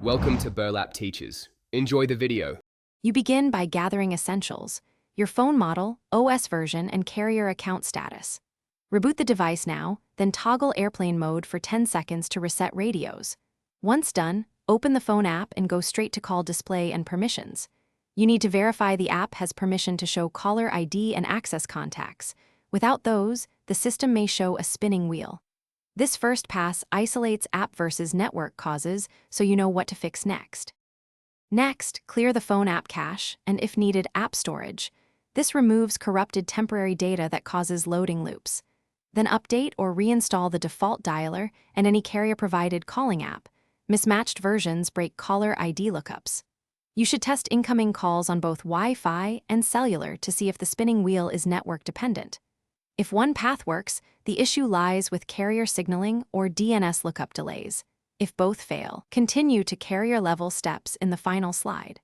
Welcome to Burlap Teachers. Enjoy the video. You begin by gathering essentials: your phone model, OS version, and carrier account status. Reboot the device now, then toggle airplane mode for 10 seconds to reset radios. Once done, open the phone app and go straight to call display and permissions. You need to verify the app has permission to show caller ID and access contacts. Without those, the system may show a spinning wheel. This first pass isolates app versus network causes, so you know what to fix next. Next, clear the phone app cache and, if needed, app storage. This removes corrupted temporary data that causes loading loops. Then update or reinstall the default dialer and any carrier-provided calling app. Mismatched versions break caller ID lookups. You should test incoming calls on both Wi-Fi and cellular to see if the spinning wheel is network dependent. If one path works, the issue lies with carrier signaling or DNS lookup delays. If both fail, continue to carrier-level steps in the final slide.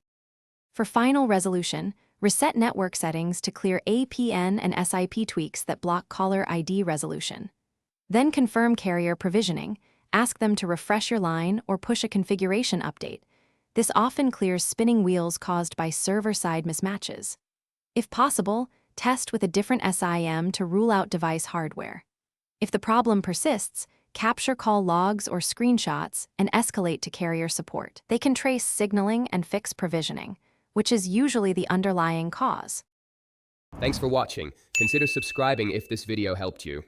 For final resolution, reset network settings to clear APN and SIP tweaks that block caller ID resolution. Then confirm carrier provisioning, ask them to refresh your line or push a configuration update. This often clears spinning wheels caused by server-side mismatches. If possible, test with a different SIM to rule out device hardware. If the problem persists, capture call logs or screenshots and escalate to carrier support. They can trace signaling and fix provisioning, which is usually the underlying cause. Thanks for watching. Consider subscribing if this video helped you.